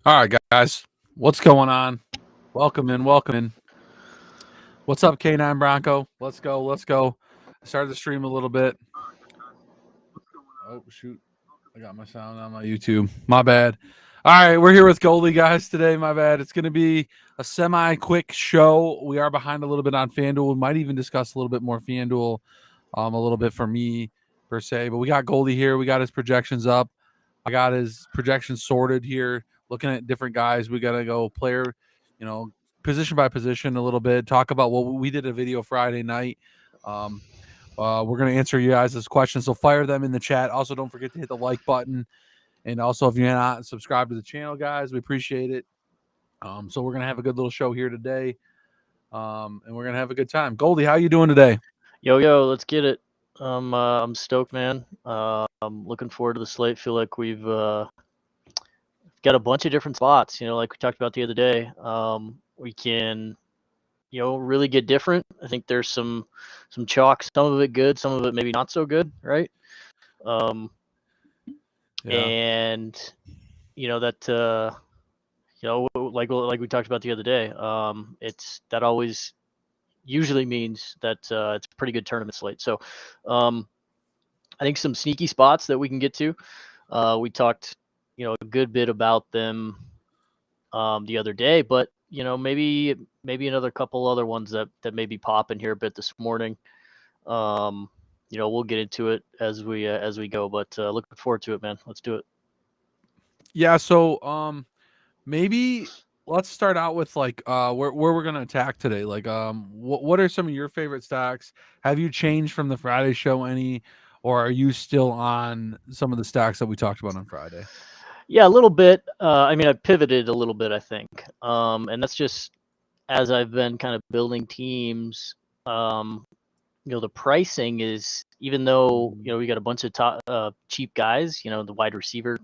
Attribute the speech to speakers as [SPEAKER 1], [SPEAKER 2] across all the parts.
[SPEAKER 1] All right, guys, what's going on? Welcome in, welcome in. What's up, K9 Bronco? Let's go, let's go. I started the stream a little bit. Oh, shoot. I got my sound on my YouTube. My bad. All right, we're here with Goldie, guys, today. My bad. It's going to be a semi quick show. We are behind a little bit on FanDuel. We might even discuss a little bit more FanDuel, a little bit for me, per se. But we got Goldie here. We got his projections up. I got his projections sorted here, looking at different guys. We got to go player, position by position a little bit, talk about what we did a video Friday night. Um, we're going to answer you guys' questions, so fire them in the chat. Also, don't forget to hit the like button. And also, if you're not subscribed to the channel, guys, we appreciate it. So we're going to have a good little show here today, and we're going to have a good time. Goldie, how you doing today?
[SPEAKER 2] Yo, let's get it. I'm stoked, man. I'm looking forward to the slate. Feel like we've got a bunch of different spots. Like we talked about the other day. We can, really get different. I think there's some chalk. Some of it good, some of it maybe not so good, right?
[SPEAKER 1] Yeah.
[SPEAKER 2] And that like we talked about the other day. It's that always usually means that it's a pretty good tournament slate. So, I think some sneaky spots that we can get to. We talked, a good bit about them the other day, but maybe another couple other ones that maybe pop in here a bit this morning. We'll get into it as we go, but looking forward to it, man. Let's do it.
[SPEAKER 1] Yeah. So, maybe let's start out with like where we're gonna attack today. Like, what are some of your favorite stacks? Have you changed from the Friday show any, or are you still on some of the stacks that we talked about on Friday?
[SPEAKER 2] Yeah, a little bit. I mean, I pivoted a little bit, I think, and that's just as I've been kind of building teams. The pricing is, even though we got a bunch of top, cheap guys. The wide receiver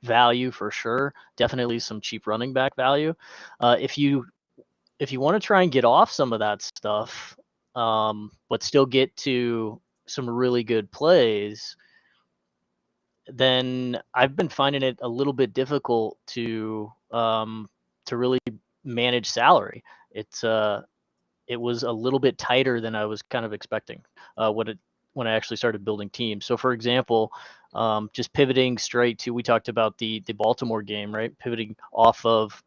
[SPEAKER 2] value for sure, definitely some cheap running back value. If you want to try and get off some of that stuff, but still get to some really good plays, then I've been finding it a little bit difficult to really manage salary. It was a little bit tighter than I was kind of expecting when I actually started building teams. So, for example, just pivoting straight to, we talked about the Baltimore game, right? Pivoting off of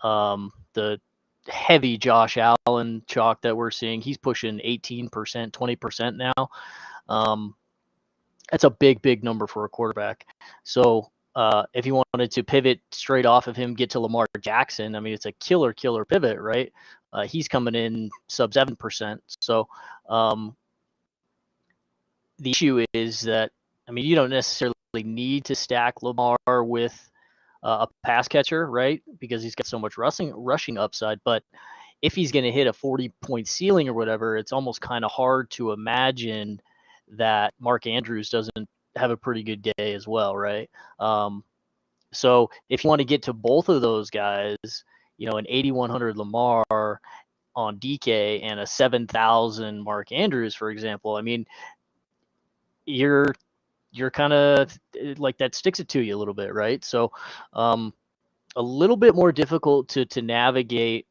[SPEAKER 2] the heavy Josh Allen chalk that we're seeing. He's pushing 18%, 20% now. That's a big number for a quarterback. So if you wanted to pivot straight off of him, get to Lamar Jackson, I mean, it's a killer pivot, right? He's coming in sub 7%. So the issue is that, I mean, you don't necessarily need to stack Lamar with a pass catcher, right? Because he's got so much rushing upside. But if he's going to hit a 40-point ceiling or whatever, it's almost kind of hard to imagine that Mark Andrews doesn't have a pretty good day as well, right? So if you want to get to both of those guys, an 8,100 Lamar on DK and a 7,000 Mark Andrews, for example, I mean, you're kind of like, that sticks it to you a little bit, right? So a little bit more difficult to navigate.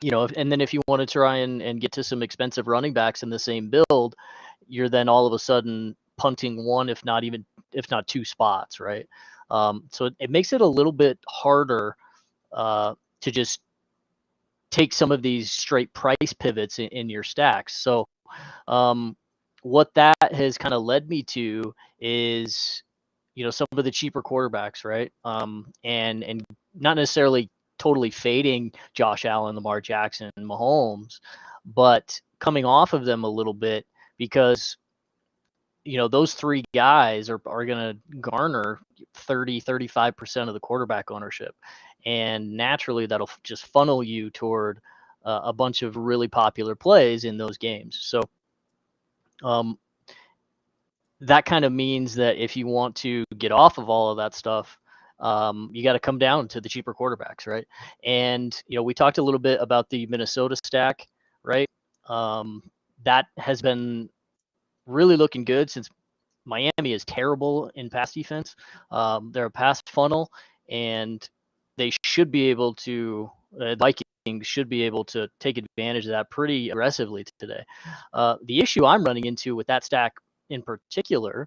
[SPEAKER 2] And then if you want to try and get to some expensive running backs in the same build, you're then all of a sudden punting one, if not two spots, right? So it makes it a little bit harder to just take some of these straight price pivots in your stacks. So what that has kind of led me to is, some of the cheaper quarterbacks, right? And not necessarily totally fading Josh Allen, Lamar Jackson, and Mahomes, but coming off of them a little bit, because those three guys are going to garner 35% of the quarterback ownership, and naturally that'll just funnel you toward a bunch of really popular plays in those games. So um, that kind of means that if you want to get off of all of that stuff, you got to come down to the cheaper quarterbacks, right? And we talked a little bit about the Minnesota stack, right? That has been really looking good since Miami is terrible in pass defense. They're a pass funnel, and they should be able to. Vikings should be able to take advantage of that pretty aggressively today. The issue I'm running into with that stack in particular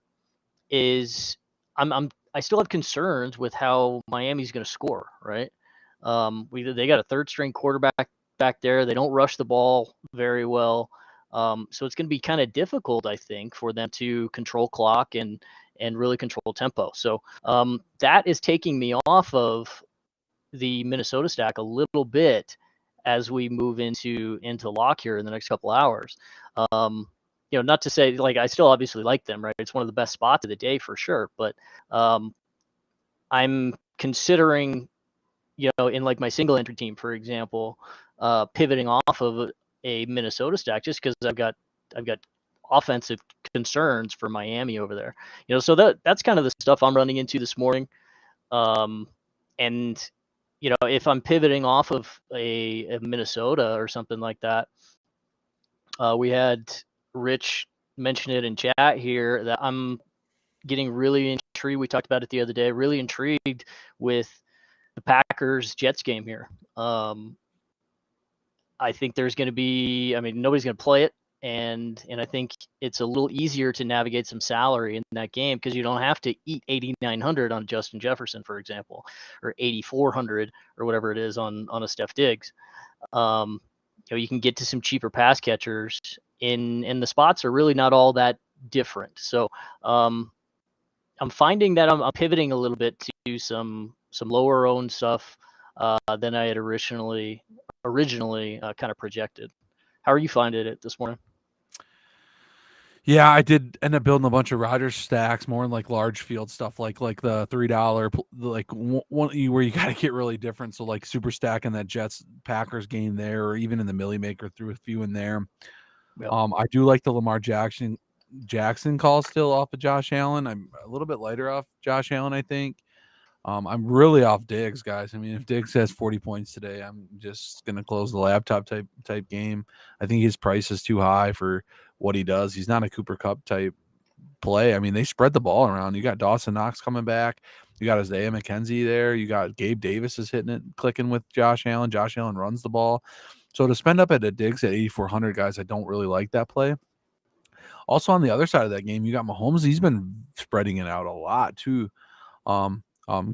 [SPEAKER 2] is I still have concerns with how Miami's going to score. Right? They got a third string quarterback back there. They don't rush the ball very well. So it's going to be kind of difficult, I think, for them to control clock and really control tempo. So that is taking me off of the Minnesota stack a little bit as we move into lock here in the next couple hours. Not to say like I still obviously like them, right? It's one of the best spots of the day for sure, but I'm considering, in like my single entry team, for example, pivoting off of a Minnesota stack just because I've got offensive concerns for Miami over there. So that's kind of the stuff I'm running into this morning. And if I'm pivoting off of a Minnesota or something like that, we had Rich mention it in chat here that I'm getting really intrigued. We talked about it the other day. Really intrigued with the Packers Jets game here. I think there's going to be. I mean, nobody's going to play it, and I think it's a little easier to navigate some salary in that game because you don't have to eat 8,900 on Justin Jefferson, for example, or 8,400 or whatever it is on a Steph Diggs. You can get to some cheaper pass catchers in the spots are really not all that different. So I'm finding that I'm pivoting a little bit to some lower owned stuff than I had originally kind of projected. How are you finding it this morning?
[SPEAKER 1] Yeah, I did end up building a bunch of Rodgers stacks, more in like large field stuff, like the $3, like one where you got to get really different. So like super stack in that Jets Packers game there, or even in the Millie Maker, threw a few in there.
[SPEAKER 2] Yep.
[SPEAKER 1] I do like the Lamar Jackson call still off of Josh Allen. I'm a little bit lighter off Josh Allen, I think. I'm really off Diggs, guys. I mean, if Diggs has 40 points today, I'm just gonna close the laptop type game. I think his price is too high for what he does. He's not a Cooper Kupp type play. I mean, they spread the ball around. You got Dawson Knox coming back. You got Isaiah McKenzie there. You got Gabe Davis is hitting it, clicking with Josh Allen. Josh Allen runs the ball. So to spend up at a Diggs at 8,400, guys, I don't really like that play. Also on the other side of that game, you got Mahomes. He's been spreading it out a lot too.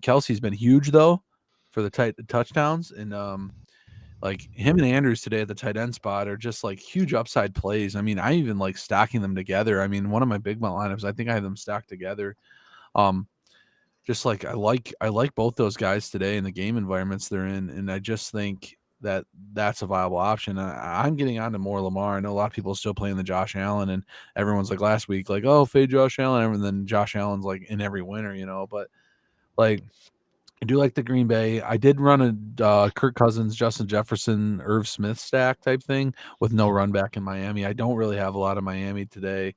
[SPEAKER 1] Kelsey's been huge though for the touchdowns, and like him and Andrews today at the tight end spot are just like huge upside plays. I mean, I even like stacking them together. I mean, one of my big lineups, I think I have them stacked together. Just like I like both those guys today in the game environments they're in, and I just think that that's a viable option. I'm getting on to more Lamar. I know a lot of people are still playing the Josh Allen, and everyone's like last week, like, oh, fade Josh Allen, and then Josh Allen's like in every winner, but like I do like the Green Bay. I did run a Kirk Cousins, Justin Jefferson, Irv Smith stack type thing with no run back in Miami. I don't really have a lot of Miami today.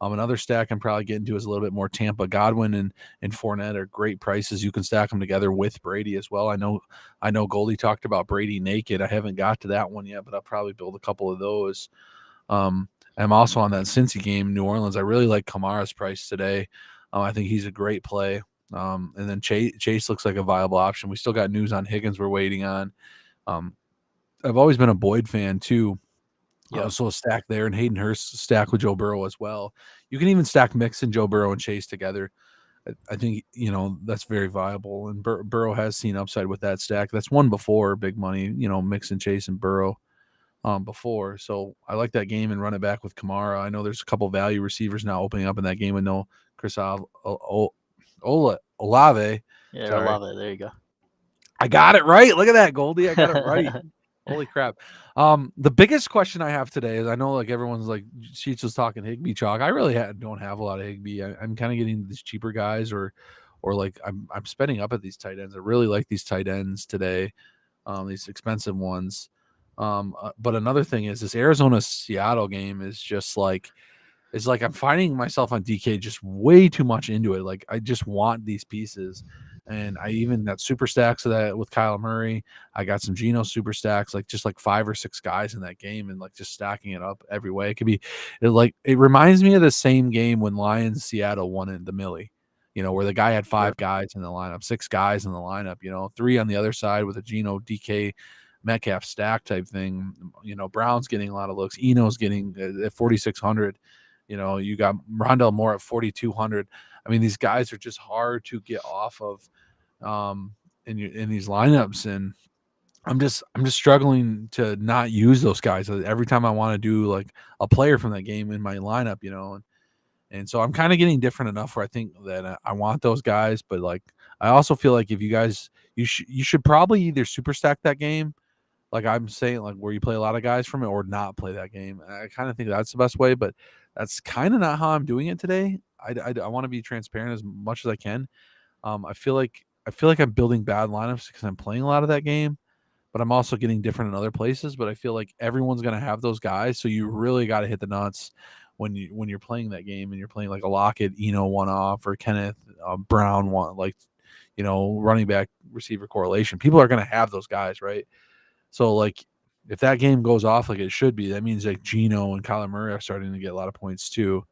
[SPEAKER 1] Another stack I'm probably getting to is a little bit more Tampa. Godwin and Fournette are great prices. You can stack them together with Brady as well. I know Goldie talked about Brady naked. I haven't got to that one yet, but I'll probably build a couple of those. I'm also on that Cincy game, New Orleans. I really like Kamara's price today. I think he's a great play. And then Chase looks like a viable option. We still got news on Higgins we're waiting on. I've always been a Boyd fan too.
[SPEAKER 2] Yeah.
[SPEAKER 1] So a stack there, and Hayden Hurst stack with Joe Burrow as well. You can even stack Mixon, Joe Burrow, and Chase together. I think that's very viable, and Burrow has seen upside with that stack. That's one before big money, Mixon, Chase, and Burrow before. So I like that game and run it back with Kamara. I know there's a couple value receivers now opening up in that game with no Chris Olave.
[SPEAKER 2] Yeah,
[SPEAKER 1] Sorry.
[SPEAKER 2] Olave. There you go.
[SPEAKER 1] I got it right. Look at that, Goldie. I got it right. Holy crap. The biggest question I have today is, I know like everyone's like, Sheets was talking Higbee chalk. I really don't have a lot of Higbee. I'm kind of getting these cheaper guys, or like I'm spending up at these tight ends. I really like these tight ends today, these expensive ones. But another thing is this Arizona Seattle game is just like, it's like I'm finding myself on DK just way too much into it. Like I just want these pieces. And I even got super stacks of that with Kyler Murray. I got some Geno super stacks, like just like 5 or 6 guys in that game, and like just stacking it up every way. It reminds me of the same game when Lions Seattle won in the Millie. where the guy had 5 guys in the lineup, 6 guys in the lineup, 3 on the other side with a Geno, DK, Metcalf stack type thing. Brown's getting a lot of looks. Eno's getting at 4,600. You got Rondell Moore at 4,200. I mean, these guys are just hard to get off of in these lineups, and I'm just struggling to not use those guys every time I want to do like a player from that game in my lineup, and so I'm kind of getting different enough where I think that I want those guys, but like I also feel like if you guys you should probably either super stack that game, like I'm saying, like where you play a lot of guys from it, or not play that game. I kind of think that's the best way, but that's kind of not how I'm doing it today. I want to be transparent as much as I can. I feel like I'm building bad lineups because I'm playing a lot of that game, but I'm also getting different in other places. But I feel like everyone's gonna have those guys, so you really got to hit the nuts when you're playing that game and you're playing like a Lockett, one off, or Kenneth Brown one, like running back receiver correlation. People are gonna have those guys, right? So like if that game goes off like it should be, that means like Geno and Kyler Murray are starting to get a lot of points too.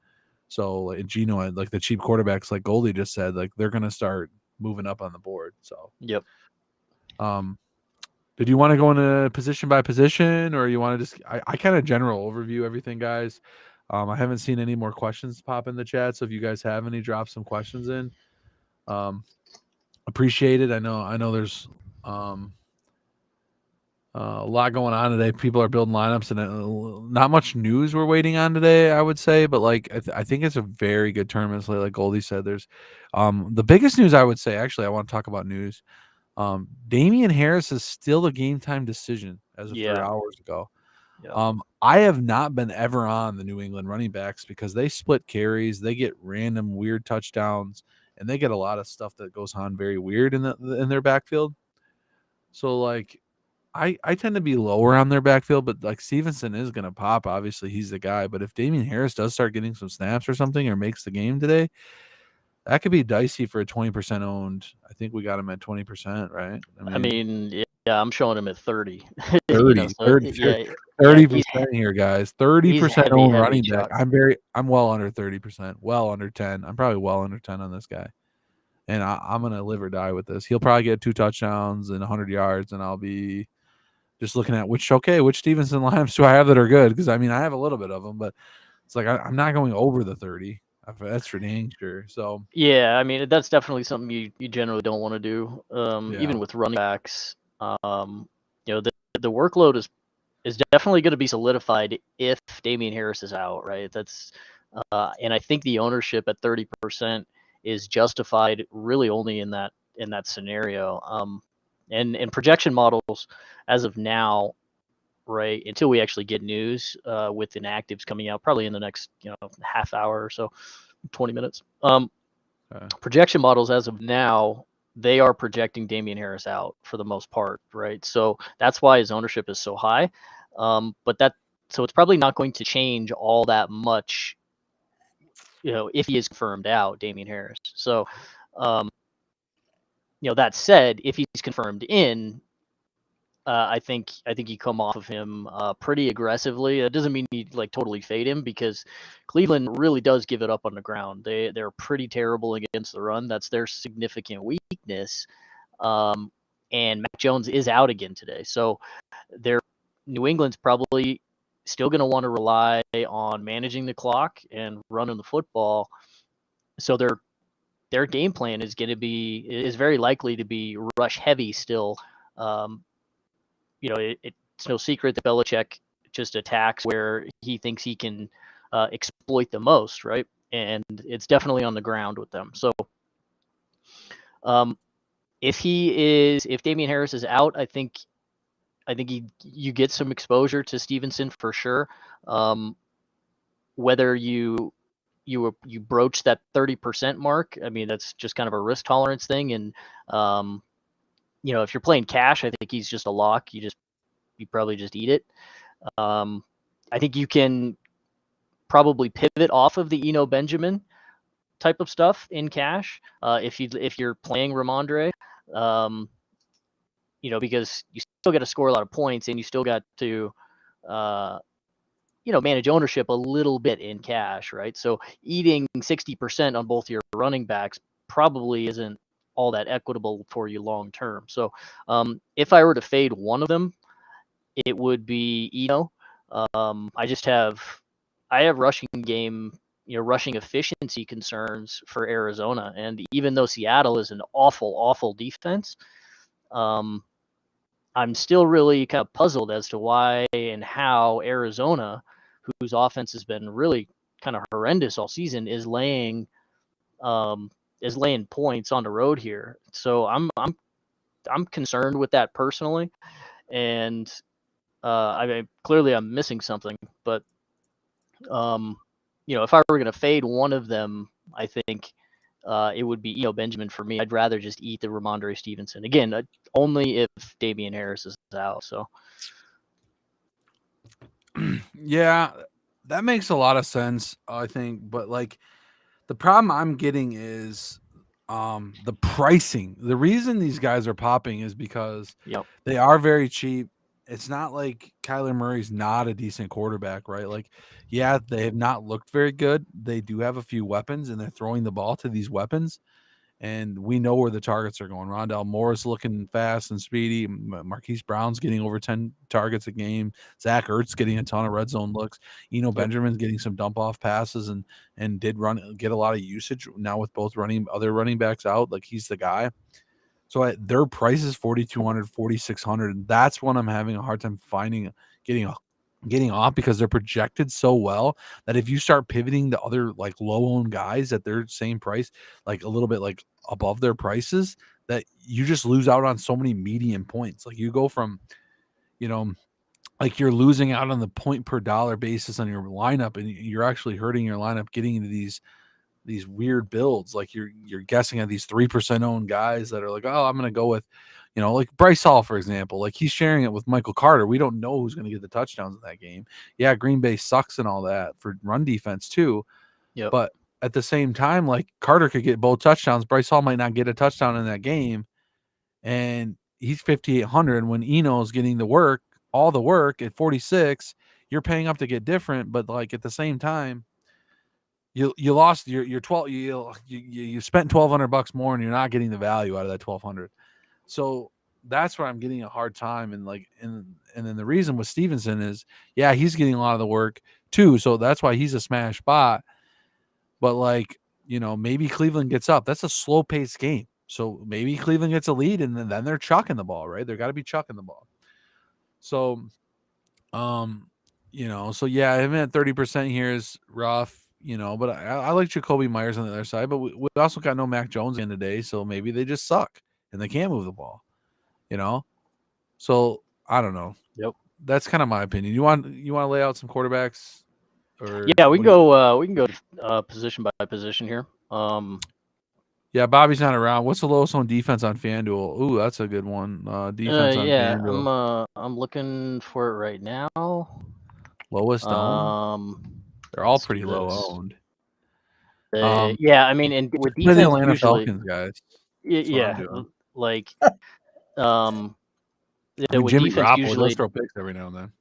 [SPEAKER 1] So like Geno and like the cheap quarterbacks, like Goldie just said, like they're gonna start moving up on the board. So
[SPEAKER 2] Yep.
[SPEAKER 1] Did you want to go into position by position, or you want to just I kind of general overview everything, guys? I haven't seen any more questions pop in the chat, so if you guys have any, drop some questions in. Appreciate it. I know there's a lot going on today. People are building lineups, and not much news we're waiting on today, I would say. But like, I think it's a very good tournament slate. Like Goldie said, there's the biggest news I would say. Actually, I want to talk about news. Damian Harris is still a game time decision as of 3 hours ago.
[SPEAKER 2] Yeah.
[SPEAKER 1] I have not been ever on the New England running backs because they split carries, they get random weird touchdowns, and they get a lot of stuff that goes on very weird in their backfield. So like I tend to be lower on their backfield, but like Stevenson is going to pop. Obviously, he's the guy. But if Damian Harris does start getting some snaps or something, or makes the game today, that could be dicey for a 20% owned. I think we got him at 20%, right?
[SPEAKER 2] I mean, yeah, I'm showing him at 30.
[SPEAKER 1] 30,
[SPEAKER 2] So,
[SPEAKER 1] 30,
[SPEAKER 2] yeah,
[SPEAKER 1] 30% here, guys. 30%
[SPEAKER 2] heavy,
[SPEAKER 1] owned
[SPEAKER 2] heavy
[SPEAKER 1] running
[SPEAKER 2] chalk.
[SPEAKER 1] back. I'm well under 30%, well under 10. I'm probably well under 10 on this guy. And I'm going to live or die with this. He'll probably get 2 touchdowns and 100 yards, and I'll be just looking at which Stevenson lineups do I have that are good? Because I mean, I have a little bit of them, but it's like I'm not going over the 30. That's for dang sure. So
[SPEAKER 2] yeah, I mean that's definitely something you generally don't want to do. Even with running backs, the workload is definitely going to be solidified if Damian Harris is out, right? That's and I think the ownership at 30% is justified really only in that scenario. And projection models as of now, right, until we actually get news with inactives coming out, probably in the next half hour or so, 20 minutes. Projection models as of now, they are projecting Damian Harris out for the most part, right? So that's why his ownership is so high. So it's probably not going to change all that much, if he is confirmed out, Damian Harris. So, that said, if he's confirmed in, I think you come off of him pretty aggressively. That doesn't mean you like totally fade him, because Cleveland really does give it up on the ground. They're pretty terrible against the run. That's their significant weakness. And Mac Jones is out again today, so New England's probably still going to want to rely on managing the clock and running the football. So their game plan is very likely to be rush heavy still. It's no secret that Belichick just attacks where he thinks he can exploit the most, right? And it's definitely on the ground with them. So if Damian Harris is out, I think you get some exposure to Stevenson for sure. Whether you broach that 30% mark, I mean, that's just kind of a risk tolerance thing. And if you're playing cash, I think he's just a lock. You probably just eat it. I think you can probably pivot off of the Eno Benjamin type of stuff in cash if you're playing Ramondre, because you still got to score a lot of points, and you still got to manage ownership a little bit in cash, right? So eating 60% on both your running backs probably isn't all that equitable for you long term. So if I were to fade one of them, it would be Eno. I have rushing game, rushing efficiency concerns for Arizona, and even though Seattle is an awful defense, I'm still really kind of puzzled as to why and how Arizona, whose offense has been really kind of horrendous all season, is laying points on the road here. So I'm concerned with that personally, and I mean, clearly I'm missing something. But if I were going to fade one of them, I think it would be Benjamin for me. I'd rather just eat the Ramondre Stevenson again, only if Damian Harris is out. So
[SPEAKER 1] yeah, that makes a lot of sense, I think. But like, the problem I'm getting is the pricing. The reason these guys are popping is because they are very cheap. It's not like Kyler Murray's not a decent quarterback, right? Like, yeah, they have not looked very good. They do have a few weapons, and they're throwing the ball to these weapons. And we know where the targets are going. Rondale Moore is looking fast and speedy. Marquise Brown's getting over 10 targets a game. Zach Ertz getting a ton of red zone looks. Benjamin's getting some dump off passes and did get a lot of usage now with both other running backs out. Like, he's the guy. So their price is 4,200, 4,600. And that's when I'm having a hard time getting off, because they're projected so well that if you start pivoting to other like low owned guys at their same price, like a little bit like above their prices, that you just lose out on so many median points. Like, you go from, like, you're losing out on the point per dollar basis on your lineup, and you're actually hurting your lineup getting into these weird builds. Like, you're guessing at these 3% owned guys that are like, oh, I'm going to go with, like Bryce Hall, for example. Like, he's sharing it with Michael Carter. We don't know who's going to get the touchdowns in that game. Yeah, Green Bay sucks and all that for run defense too.
[SPEAKER 2] Yep.
[SPEAKER 1] But at the same time, like, Carter could get both touchdowns. Bryce Hall might not get a touchdown in that game. And he's 5,800. And when Eno is getting all the work at 46, you're paying up to get different. But like, at the same time, you lost your 12. You spent $1,200 more, and you're not getting the value out of that 1,200. So that's where I'm getting a hard time. And like, and then the reason with Stevenson is, yeah, he's getting a lot of the work too. So that's why he's a smash spot. But like, maybe Cleveland gets up. That's a slow paced game. So maybe Cleveland gets a lead, and then they're chucking the ball, right? They're got to be chucking the ball. So, so yeah, him at 30% here is rough. But I like Jacoby Myers on the other side. But we also got no Mac Jones in today, so maybe they just suck and they can't move the ball. So I don't know.
[SPEAKER 2] Yep,
[SPEAKER 1] that's kind of my opinion. You want to lay out some quarterbacks? Or
[SPEAKER 2] yeah, we can go position by position here.
[SPEAKER 1] Yeah, Bobby's not around. What's the lowest on defense on FanDuel? Ooh, that's a good one. Defense on FanDuel.
[SPEAKER 2] I'm looking for it right now.
[SPEAKER 1] Lowest owned? They're all pretty low owned.
[SPEAKER 2] Yeah, I mean, and with defense,
[SPEAKER 1] the Atlanta Falcons guys.
[SPEAKER 2] Yeah, like
[SPEAKER 1] Jimmy Garoppolo does throw picks every now and then.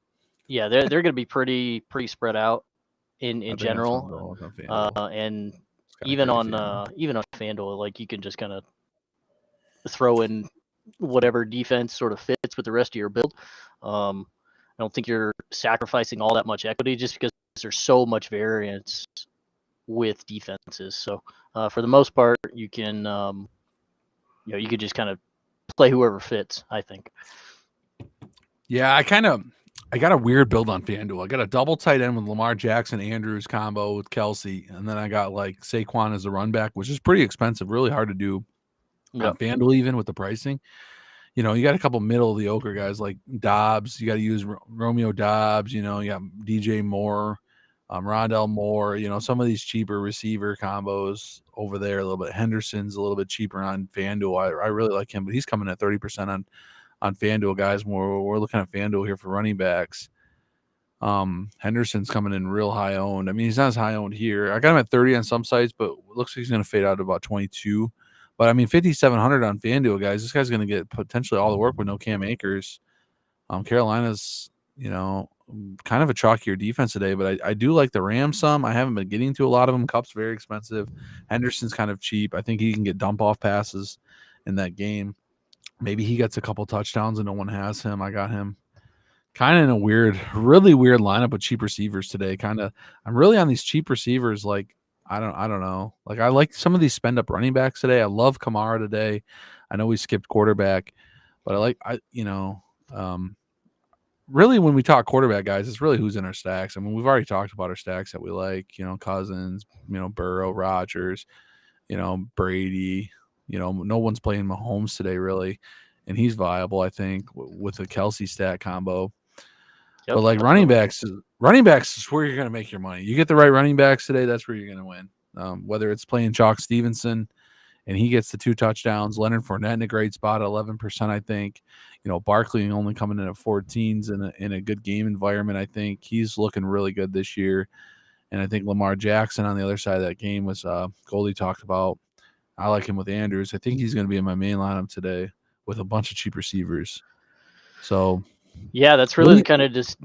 [SPEAKER 2] Yeah, they're going to be pretty spread out in general, and even on FanDuel, like, you can just kind of throw in whatever defense sort of fits with the rest of your build. I don't think you're sacrificing all that much equity just because there's so much variance with defenses. So for the most part, you can you could just kind of play whoever fits, I think.
[SPEAKER 1] Yeah, I got a weird build on FanDuel. I got a double tight end with Lamar Jackson Andrews combo with Kelsey, and then I got like Saquon as a run back, which is pretty expensive, really hard to do on FanDuel, even with the pricing. You got a couple middle of the ochre guys like Dobbs. You got to use Romeo Dobbs. You got DJ Moore, Rondale Moore. Some of these cheaper receiver combos over there. A little bit. Henderson's a little bit cheaper on FanDuel. I really like him, but he's coming at 30% on FanDuel, guys. We're looking at FanDuel here for running backs. Henderson's coming in real high owned. I mean, he's not as high owned here. I got him at 30 on some sites, but it looks like he's going to fade out to about 22. But I mean, 5,700 on FanDuel, guys. This guy's going to get potentially all the work with no Cam Akers. Carolina's, kind of a chalkier defense today, but I do like the Rams some. I haven't been getting to a lot of them. Kupp's very expensive. Henderson's kind of cheap. I think he can get dump off passes in that game. Maybe he gets a couple touchdowns and no one has him. I got him kind of in a really weird lineup with cheap receivers today. I'm really on these cheap receivers. Like, I don't know. Like, I like some of these spend up running backs today. I love Kamara today. I know we skipped quarterback, but really, when we talk quarterback, guys, it's really who's in our stacks. I mean, we've already talked about our stacks that we like, Cousins, Burrow, Rodgers, Brady, no one's playing Mahomes today, really. And he's viable, I think, with a Kelsey stat combo.
[SPEAKER 2] Yep,
[SPEAKER 1] but like running backs is where you're going to make your money. You get the right running backs today, that's where you're going to win. Whether it's playing Chalk Stevenson, and he gets the 2 touchdowns. Leonard Fournette in a great spot, 11%, I think. Barkley only coming in at 14s in a good game environment. I think he's looking really good this year. And I think Lamar Jackson on the other side of that game was Goldie talked about. I like him with Andrews. I think he's going to be in my main lineup today with a bunch of cheap receivers. So,
[SPEAKER 2] yeah, that's really kind of just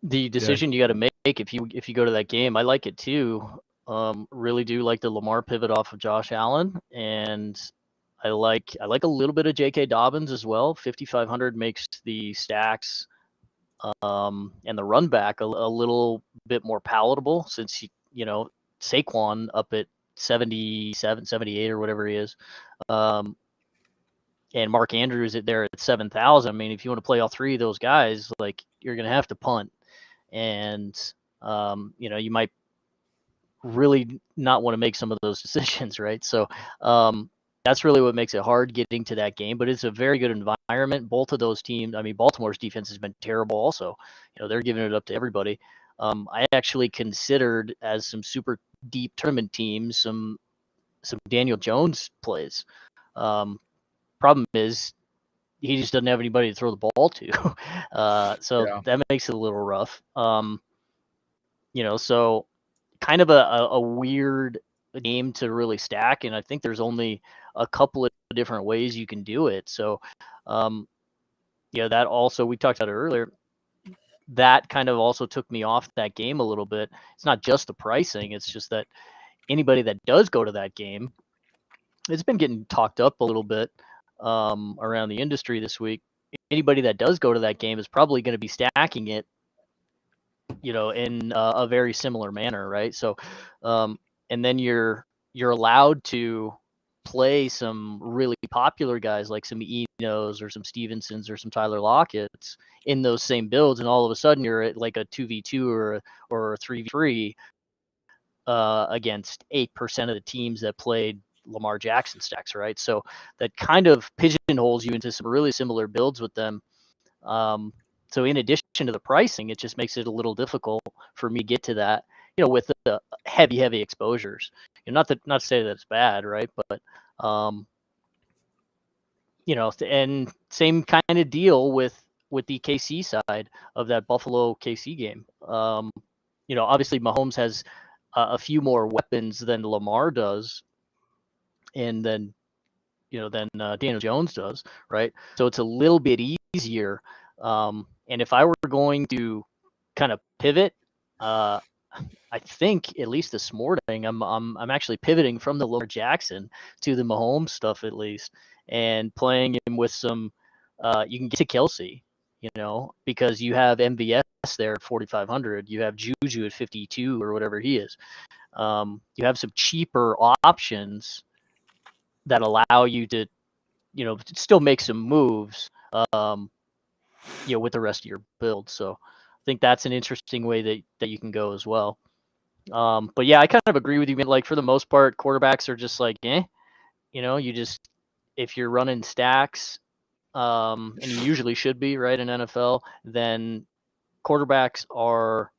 [SPEAKER 2] the decision you got to make if you go to that game. I like it too. Really do like the Lamar pivot off of Josh Allen, and I like a little bit of J.K. Dobbins as well. 5,500 makes the stacks and the run back a little bit more palatable since Saquon up at 77, 78 or whatever he is. And Mark Andrews there at 7,000. I mean, if you want to play all three of those guys, like, you're going to have to punt. And, you might really not want to make some of those decisions, right? So that's really what makes it hard getting to that game. But it's a very good environment. Both of those teams, I mean, Baltimore's defense has been terrible also. They're giving it up to everybody. I actually considered, as some super deep tournament teams, some Daniel Jones plays. Problem is, he just doesn't have anybody to throw the ball to. So that makes it a little rough. So kind of a weird game to really stack. And I think there's only a couple of different ways you can do it. So, that also, we talked about it earlier, that kind of also took me off that game a little bit. It's not just the pricing. It's just that anybody that does go to that game, it's been getting talked up a little bit around the industry this week. Anybody that does go to that game is probably going to be stacking it, in a very similar manner, right? So, and then you're allowed to play some really popular guys like some Enos or some Stevensons or some Tyler Lockett's in those same builds, and all of a sudden you're at like a 2v2 or a 3v3 against 8% of the teams that played Lamar Jackson stacks, right? So that kind of pigeonholes you into some really similar builds with them. So in addition to the pricing, it just makes it a little difficult for me to get to that, with the heavy exposures. Not to say that it's bad, right? But and same kind of deal with the KC side of that Buffalo KC game. Obviously Mahomes has a few more weapons than Lamar does, and then Daniel Jones does, right? So it's a little bit easier. And if I were going to kind of pivot, I think at least this morning I'm actually pivoting from the Lamar Jackson to the Mahomes stuff, at least, and playing him with some. You can get to Kelsey, because you have MVS there at 4,500. You have Juju at 52 or whatever he is. You have some cheaper options that allow you to, still make some moves, with the rest of your build. So I think that's an interesting way that you can go as well. But yeah, I kind of agree with you. Like, for the most part, quarterbacks are just like, you just, if you're running stacks, and you usually should be, right, in NFL, then quarterbacks are,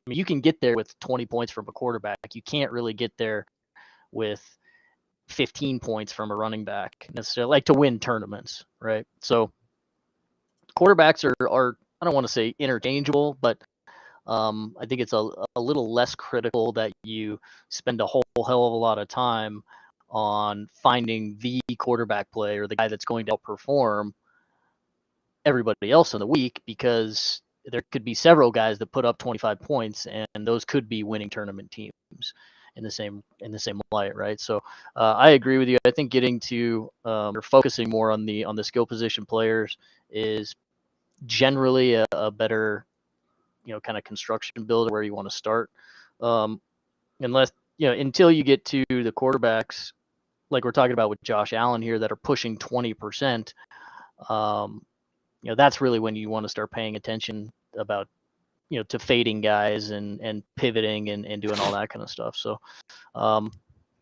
[SPEAKER 2] I mean, you can get there with 20 points from a quarterback. You can't really get there with 15 points from a running back necessarily, like, to win tournaments, right? So quarterbacks are I don't want to say interchangeable, but I think it's a little less critical that you spend a whole hell of a lot of time on finding the quarterback play or the guy that's going to outperform everybody else in the week, because there could be several guys that put up 25 points, and those could be winning tournament teams in the same light, right? So I agree with you. I think getting to or focusing more on the skill position players is generally a better, kind of construction build where you want to start. Unless, until you get to the quarterbacks, like we're talking about with Josh Allen here, that are pushing 20%. That's really when you want to start paying attention about, to fading guys and pivoting and doing all that kind of stuff. So,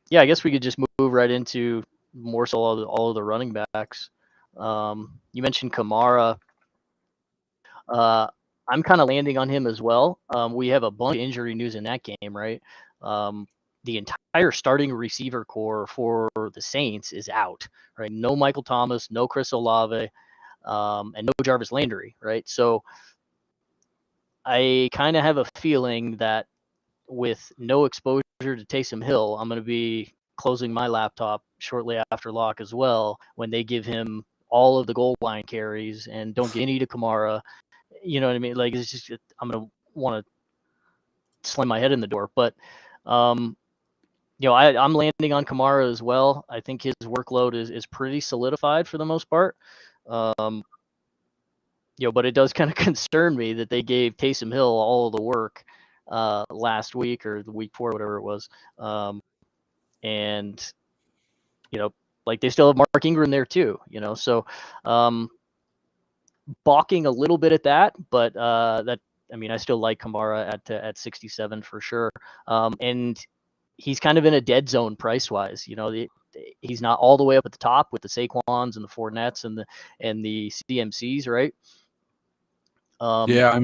[SPEAKER 2] yeah, I guess we could just move right into more so all of the running backs. You mentioned Kamara. I'm kind of landing on him as well. We have a bunch of injury news in that game, right? The entire starting receiver core for the Saints is out, right? No Michael Thomas, no Chris Olave, and no Jarvis Landry, right? So I kind of have a feeling that with no exposure to Taysom Hill, I'm going to be closing my laptop shortly after lock as well when they give him all of the goal line carries and don't get any to Kamara. You know what I mean? Like, it's just, I'm going to want to slam my head in the door. But, I'm landing on Kamara as well. I think his workload is pretty solidified for the most part. But it does kind of concern me that they gave Taysom Hill all of the work last week or the week before, whatever it was. And, like they still have Mark Ingram there too, so balking a little bit at that, but I still like Kamara at 67 for sure. And he's kind of in a dead zone price wise. He's not all the way up at the top with the Saquons and the Fournettes and the CMCs, right?
[SPEAKER 1] Yeah,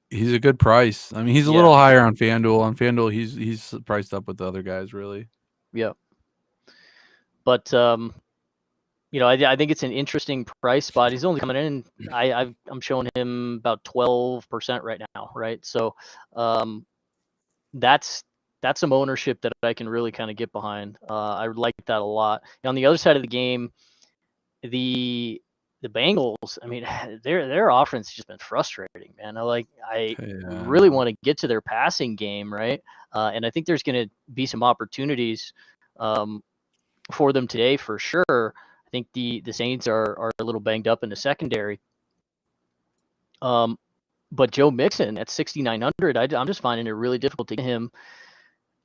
[SPEAKER 1] he's a good price. He's a little higher on FanDuel. On FanDuel, he's priced up with the other guys, really.
[SPEAKER 2] Yeah. But I think it's an interesting price spot. He's only coming in. I'm showing him about 12% right now, right? So that's some ownership that I can really kind of get behind. I like that a lot. And on the other side of the game, the Bengals, their offense has just been frustrating, man. I really want to get to their passing game, right? And I think there's going to be some opportunities for them today for sure. I think the Saints are a little banged up in the secondary. But Joe Mixon at 6,900, I'm just finding it really difficult to get him.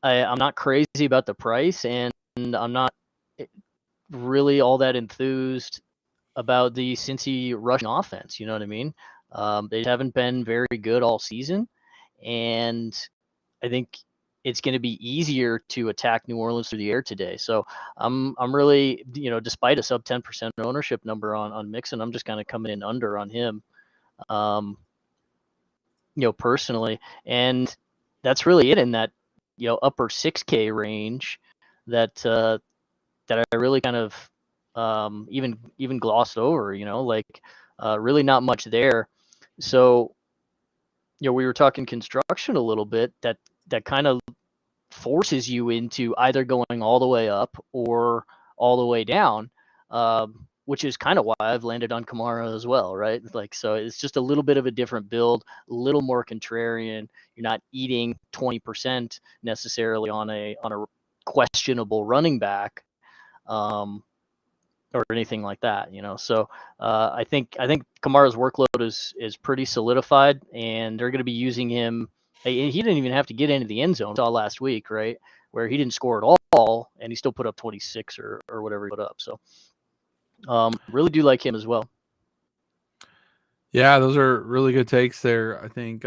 [SPEAKER 2] I'm not crazy about the price, and I'm not really all that enthused about the Cincy rushing offense. You know what I mean? They haven't been very good all season, and I think it's going to be easier to attack New Orleans through the air today. So I'm really, despite a sub 10% ownership number on Mixon, I'm just kind of coming in under on him, personally. And that's really it in that, upper 6K range that I really kind of even glossed over, really not much there. So, we were talking construction a little bit, that kind of forces you into either going all the way up or all the way down, which is kind of why I've landed on Kamara as well, right? So it's just a little bit of a different build, a little more contrarian. You're not eating 20% necessarily on a questionable running back, or anything like that, So I think Kamara's workload is pretty solidified, and they're going to be using him. He didn't even have to get into the end zone. Saw last week, right, where he didn't score at all, and he still put up 26 or whatever he put up. So really do like him as well.
[SPEAKER 1] Yeah, those are really good takes there. I think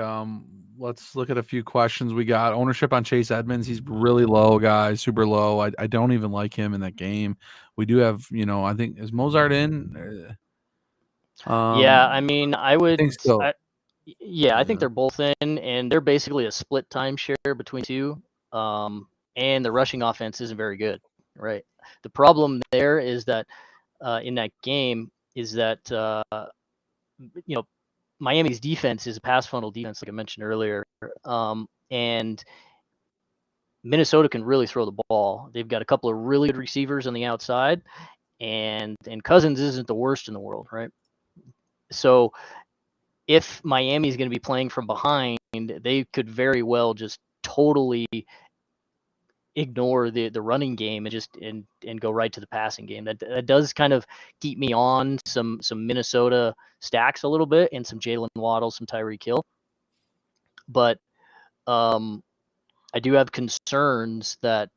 [SPEAKER 1] let's look at a few questions we got. Ownership on Chase Edmonds. He's really low, guys, super low. I don't even like him in that game. We do have, I think, is Mozart in?
[SPEAKER 2] Yeah, I would
[SPEAKER 1] think so.
[SPEAKER 2] I think they're both in, and they're basically a split timeshare between two. And the rushing offense isn't very good, right? The problem there is that in that game is that Miami's defense is a pass funnel defense, like I mentioned earlier, and Minnesota can really throw the ball. They've got a couple of really good receivers on the outside, and Cousins isn't the worst in the world, right? So if Miami is going to be playing from behind, they could very well just totally ignore the running game and just and go right to the passing game. That does kind of keep me on some Minnesota stacks a little bit, and some Jalen Waddle, some Tyreek Hill. But I do have concerns that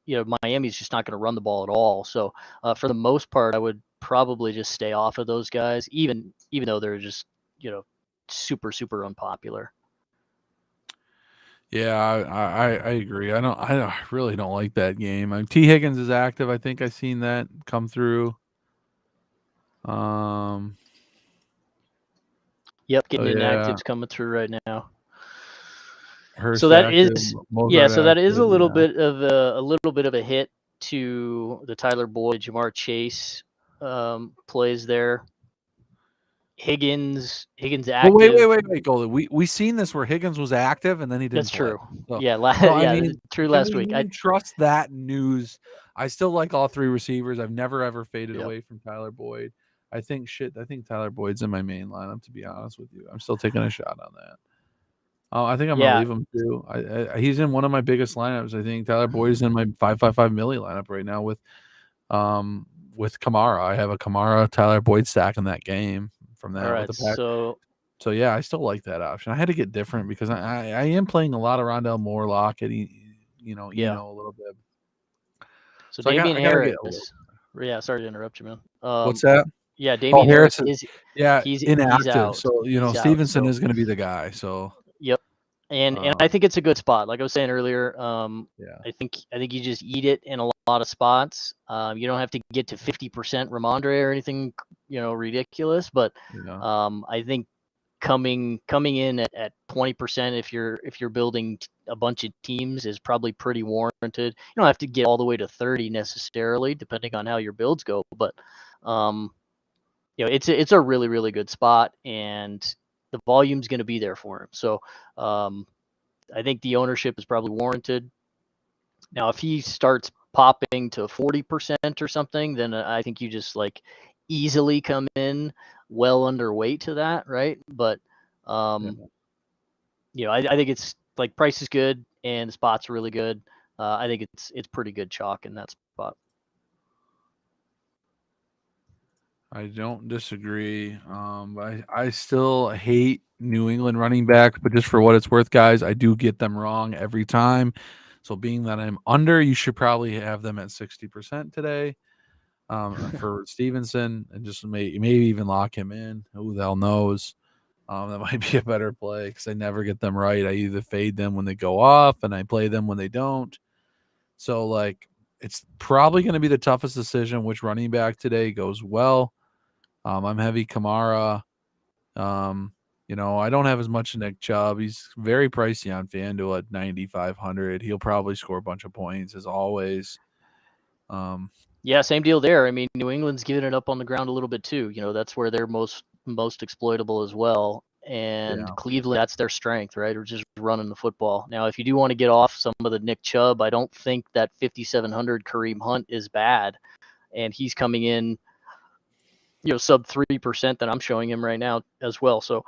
[SPEAKER 2] Miami's just not going to run the ball at all. So for the most part, I would probably just stay off of those guys, even though they're just super unpopular.
[SPEAKER 1] Yeah, I agree. I really don't like that game. T Higgins is active. I think I seen that come through.
[SPEAKER 2] Yep, getting inactives coming through right now.
[SPEAKER 1] Hurst
[SPEAKER 2] so that
[SPEAKER 1] active,
[SPEAKER 2] is
[SPEAKER 1] Mozart
[SPEAKER 2] so that is
[SPEAKER 1] active,
[SPEAKER 2] a little bit of a hit to the Tyler Boyd, Jamar Chase plays there. Higgins active.
[SPEAKER 1] Well, wait, Goldie. We seen this where Higgins was active and then he didn't.
[SPEAKER 2] That's
[SPEAKER 1] play.
[SPEAKER 2] true.
[SPEAKER 1] So,
[SPEAKER 2] Yeah,
[SPEAKER 1] I mean,
[SPEAKER 2] true.
[SPEAKER 1] can
[SPEAKER 2] Last
[SPEAKER 1] we
[SPEAKER 2] week,
[SPEAKER 1] even trust that news? I still like all three receivers. I've never ever faded away from Tyler Boyd. I think Tyler Boyd's in my main lineup. To be honest with you, I'm still taking a shot on that. I think I'm gonna leave him too. He's in one of my biggest lineups. I think Tyler Boyd is in my 555 milli lineup right now with Kamara. I have a Kamara Tyler Boyd stack in that game from that.
[SPEAKER 2] All right,
[SPEAKER 1] with the pack. So yeah, I still like that option. I had to get different because I am playing a lot of Rondell Moore, Lockett, a little bit.
[SPEAKER 2] So Damian Harris. Yeah, sorry to interrupt you, man.
[SPEAKER 1] What's that?
[SPEAKER 2] Yeah, Damian Harris is
[SPEAKER 1] he's inactive.
[SPEAKER 2] He's out.
[SPEAKER 1] So Stevenson is going to be the guy. So
[SPEAKER 2] yep. And I think it's a good spot. Like I was saying earlier, I think you just eat it in a lot of spots. You don't have to get to 50% Ramondre or anything, ridiculous. But I think coming in at 20% if you're building a bunch of teams is probably pretty warranted. You don't have to get all the way to 30 necessarily, depending on how your builds go. But it's a really, really good spot, and the volume's going to be there for him. So I think the ownership is probably warranted. Now, if he starts popping to 40% or something, then I think you just easily come in well underweight to that, right? But I think it's price is good and the spot's really good. I think it's pretty good chalk in that spot.
[SPEAKER 1] I don't disagree. But I still hate New England running backs, but just for what it's worth, guys, I do get them wrong every time. So being that I'm under, you should probably have them at 60% today. For Stevenson, and just maybe even lock him in. Who the hell knows? That might be a better play because I never get them right. I either fade them when they go off and I play them when they don't. So it's probably going to be the toughest decision which running back today goes well. I'm heavy Kamara. I don't have as much Nick Chubb. He's very pricey on FanDuel at 9,500. He'll probably score a bunch of points as always.
[SPEAKER 2] Yeah, same deal there. I mean, New England's giving it up on the ground a little bit too. That's where they're most exploitable as well. And Cleveland, that's their strength, right? Or just running the football. Now, if you do want to get off some of the Nick Chubb, I don't think that 5,700 Kareem Hunt is bad. And he's coming in, sub 3% that I'm showing him right now as well. So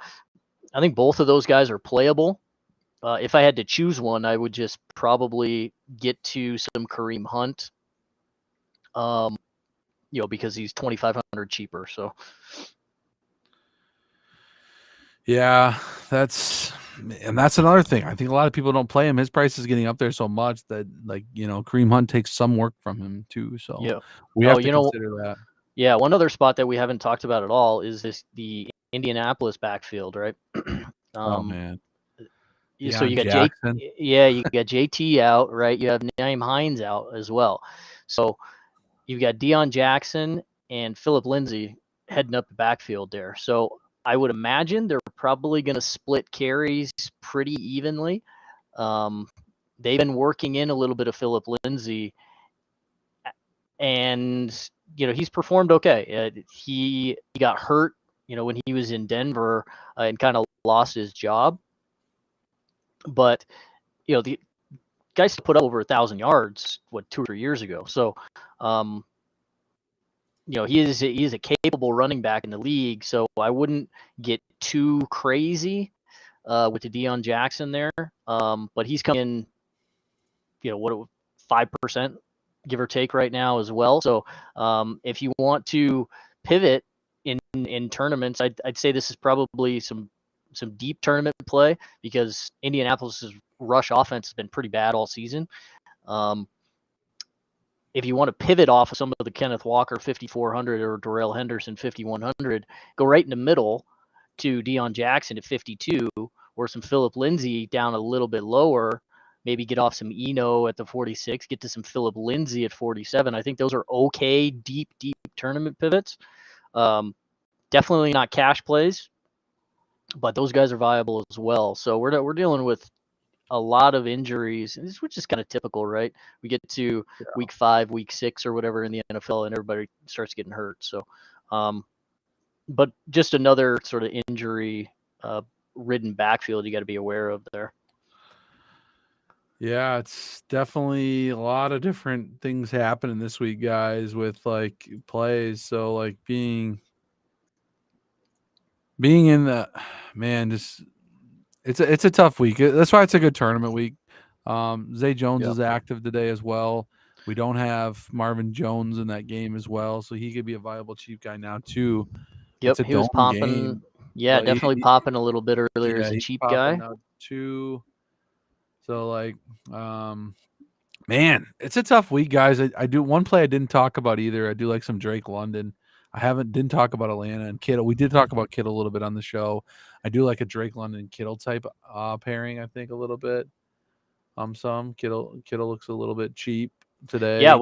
[SPEAKER 2] I think both of those guys are playable. If I had to choose one, I would just probably get to some Kareem Hunt. Because he's 2,500 cheaper. So,
[SPEAKER 1] yeah, that's another thing. I think a lot of people don't play him. His price is getting up there so much that Kareem Hunt takes some work from him too. So we have to consider that.
[SPEAKER 2] Yeah, one other spot that we haven't talked about at all is the Indianapolis backfield, right?
[SPEAKER 1] Oh man.
[SPEAKER 2] So you got Jackson. You got JT out, right? You have Nyheim Hines out as well. So you've got Deion Jackson and Phillip Lindsay heading up the backfield there. So I would imagine they're probably going to split carries pretty evenly. They've been working in a little bit of Phillip Lindsay, and he's performed okay. He got hurt, when he was in Denver and kind of lost his job. But the guys put up over 1,000 yards 2 or 3 years ago. So he is a capable running back in the league, so I wouldn't get too crazy with the Deion Jackson there. But he's coming in, what 5%, give or take, right now as well. So if you want to pivot in tournaments, I'd say this is probably some deep tournament play, because Indianapolis's rush offense has been pretty bad all season. If you want to pivot off of some of the Kenneth Walker 5,400 or Darrell Henderson 5,100, go right in the middle to Deion Jackson at 52, or some Philip Lindsay down a little bit lower. Maybe get off some Eno at the 46, get to some Philip Lindsay at 47. I think those are okay deep tournament pivots. Definitely not cash plays, but those guys are viable as well. So we're dealing with a lot of injuries, which is kind of typical, right? We get to week 5, week 6, or whatever in the NFL, and everybody starts getting hurt. So, but just another sort of injury ridden backfield you got to be aware of there.
[SPEAKER 1] Yeah, it's definitely a lot of different things happening this week, guys, with like plays. So like being in the just it's a tough week. That's why it's a good tournament week. Zay Jones is active today as well. We don't have Marvin Jones in that game as well, so he could be a viable cheap guy now too.
[SPEAKER 2] Yep,
[SPEAKER 1] It's a
[SPEAKER 2] he was
[SPEAKER 1] dome
[SPEAKER 2] popping.
[SPEAKER 1] game.
[SPEAKER 2] Yeah, definitely popping a little bit earlier as a
[SPEAKER 1] he's
[SPEAKER 2] cheap
[SPEAKER 1] popping
[SPEAKER 2] guy.
[SPEAKER 1] out too. So like, man, it's a tough week, guys. I do one play I didn't talk about either. I do like some Drake London. I didn't talk about Atlanta and Kittle. We did talk about Kittle a little bit on the show. I do like a Drake London Kittle type pairing. I think a little bit. Some Kittle looks a little bit cheap today.
[SPEAKER 2] Yeah,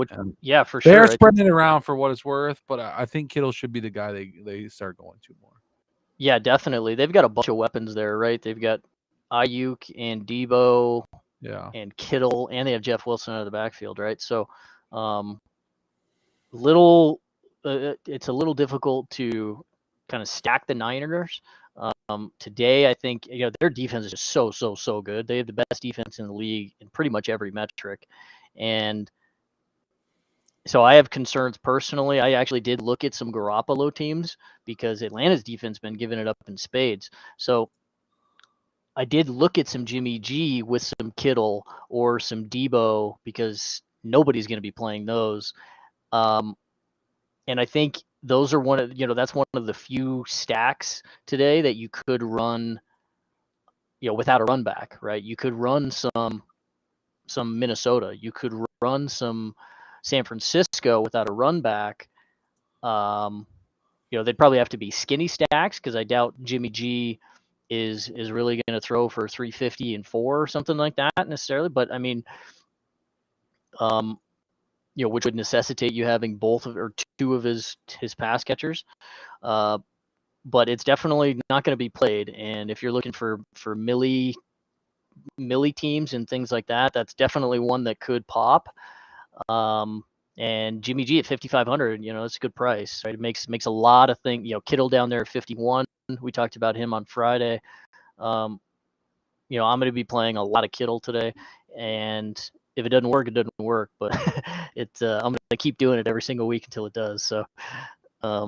[SPEAKER 2] for
[SPEAKER 1] They're
[SPEAKER 2] sure.
[SPEAKER 1] spreading it around for what it's worth, but I think Kittle should be the guy they start going to more.
[SPEAKER 2] Yeah, definitely. They've got a bunch of weapons there, right? They've got Ayuk and Debo, and Kittle, and they have Jeff Wilson out of the backfield, right? So, it's a little difficult to kind of stack the Niners. Today, I think their defense is just so good. They have the best defense in the league in pretty much every metric, and so I have concerns personally. I actually did look at some Garoppolo teams because Atlanta's defense been giving it up in spades. So I did look at some Jimmy G with some Kittle or some Debo, because nobody's going to be playing those. And I think those are that's one of the few stacks today that you could run, without a run back, right? You could run some Minnesota. You could run some San Francisco without a run back. They'd probably have to be skinny stacks, because I doubt Jimmy G is really going to throw for 350 and 4 or something like that necessarily. But I mean, which would necessitate you having both or two of his pass catchers. But it's definitely not going to be played. And if you're looking for Millie teams and things like that, that's definitely one that could pop. And Jimmy G at 5,500, it's a good price, right? It makes a lot of things. Kittle down there at 51. We talked about him on Friday. I'm going to be playing a lot of Kittle today, and if it doesn't work, it doesn't work. But I'm going to keep doing it every single week until it does. So, I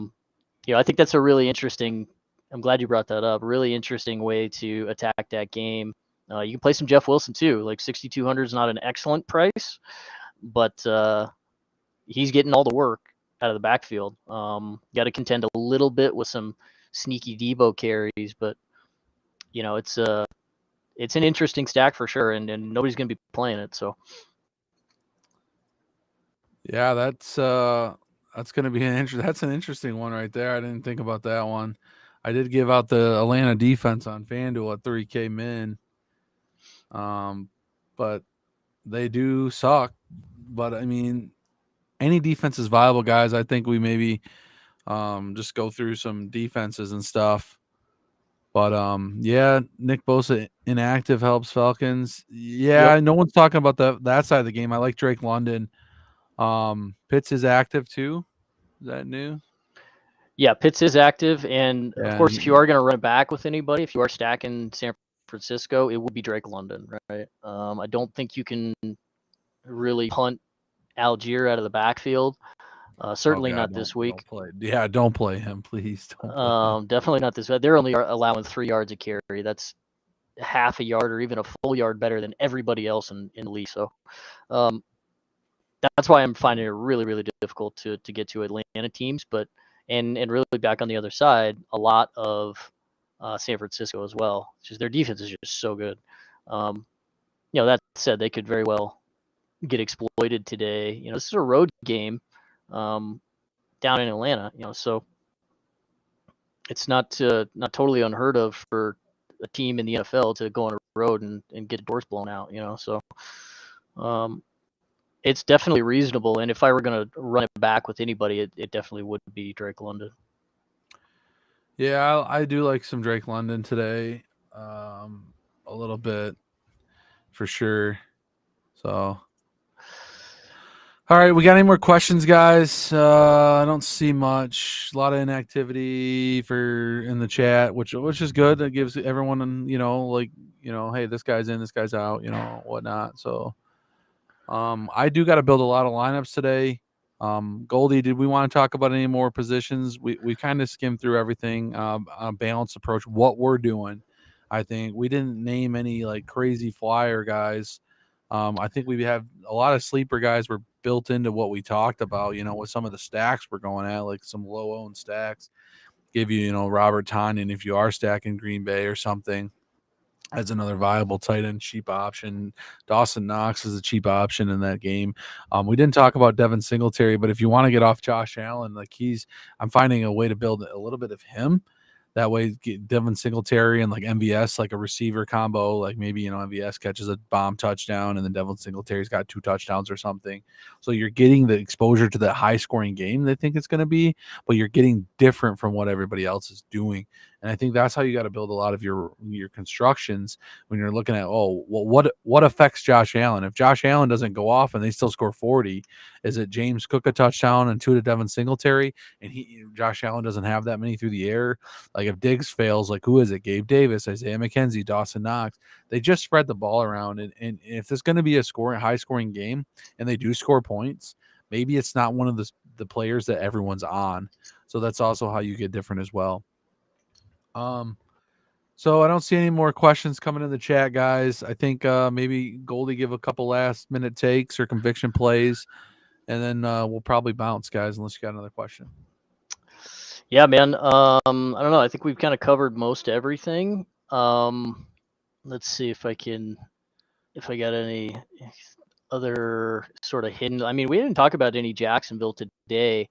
[SPEAKER 2] think that's a really interesting. I'm glad you brought that up. Really interesting way to attack that game. You can play some Jeff Wilson too. Like 6,200 is not an excellent price, but he's getting all the work out of the backfield. Got to contend a little bit with some sneaky Debo carries, but it's an interesting stack for sure, and nobody's going to be playing it. So,
[SPEAKER 1] yeah, that's going to be that's an interesting one right there. I didn't think about that one. I did give out the Atlanta defense on FanDuel at 3K min, but they do suck. But I mean, any defense is viable, guys. I think we maybe just go through some defenses and stuff. But yeah, Nick Bosa inactive helps Falcons. Yeah, no one's talking about that side of the game. I like Drake London. Pitts is active too. Is that new?
[SPEAKER 2] Yeah, Pitts is active, and of course, if you are going to run it back with anybody, if you are stacking San Francisco, it would be Drake London, right? I don't think you can really punt Algier out of the backfield. Certainly
[SPEAKER 1] God,
[SPEAKER 2] not this week.
[SPEAKER 1] Don't play him, please. Don't play him.
[SPEAKER 2] Definitely not this week. They're only allowing 3 yards a carry. That's half a yard or even a full yard better than everybody else in the league. So that's why I'm finding it really, really difficult to get to Atlanta teams. But and really back on the other side, a lot of San Francisco as well. Just their defense is just so good. That said, they could very well get exploited today. This is a road game down in Atlanta. So it's not totally unheard of for a team in the NFL to go on a road and get doors blown out. So it's definitely reasonable. And if I were going to run it back with anybody, it definitely would be Drake London.
[SPEAKER 1] Yeah, I do like some Drake London today, a little bit for sure. So, all right, we got any more questions, guys? I don't see much. A lot of inactivity in the chat, which is good. That gives everyone, hey, this guy's in, this guy's out, whatnot. So, I do got to build a lot of lineups today. Goldie, did we want to talk about any more positions? We kind of skimmed through everything, a balanced approach, what we're doing. I think we didn't name any like crazy flyer guys. I think we have a lot of sleeper guys were built into what we talked about, with some of the stacks we're going at, like some low owned stacks. Give you, Robert Tonyan if you are stacking Green Bay or something as another viable tight end cheap option. Dawson Knox is a cheap option in that game. We didn't talk about Devin Singletary, but if you want to get off Josh Allen, I'm finding a way to build a little bit of him. That way, get Devin Singletary and like MVS, like a receiver combo, like maybe, MVS catches a bomb touchdown and then Devin Singletary's got 2 touchdowns or something. So you're getting the exposure to that high scoring game they think it's going to be, but you're getting different from what everybody else is doing. And I think that's how you got to build a lot of your constructions when you're looking at, what affects Josh Allen? If Josh Allen doesn't go off and they still score 40, is it James Cook a touchdown and 2 to Devin Singletary? And Josh Allen doesn't have that many through the air. Like if Diggs fails, like who is it? Gabe Davis, Isaiah McKenzie, Dawson Knox. They just spread the ball around. And if there's going to be a high scoring game and they do score points, maybe it's not one of the players that everyone's on. So that's also how you get different as well. So I don't see any more questions coming in the chat, guys. I think maybe Goldie give a couple last minute takes or conviction plays, and then we'll probably bounce, guys, unless you got another question.
[SPEAKER 2] Yeah, man. I don't know. I think we've kind of covered most everything. Let's see if I got any other sort of hidden. I mean, we didn't talk about any Jacksonville today.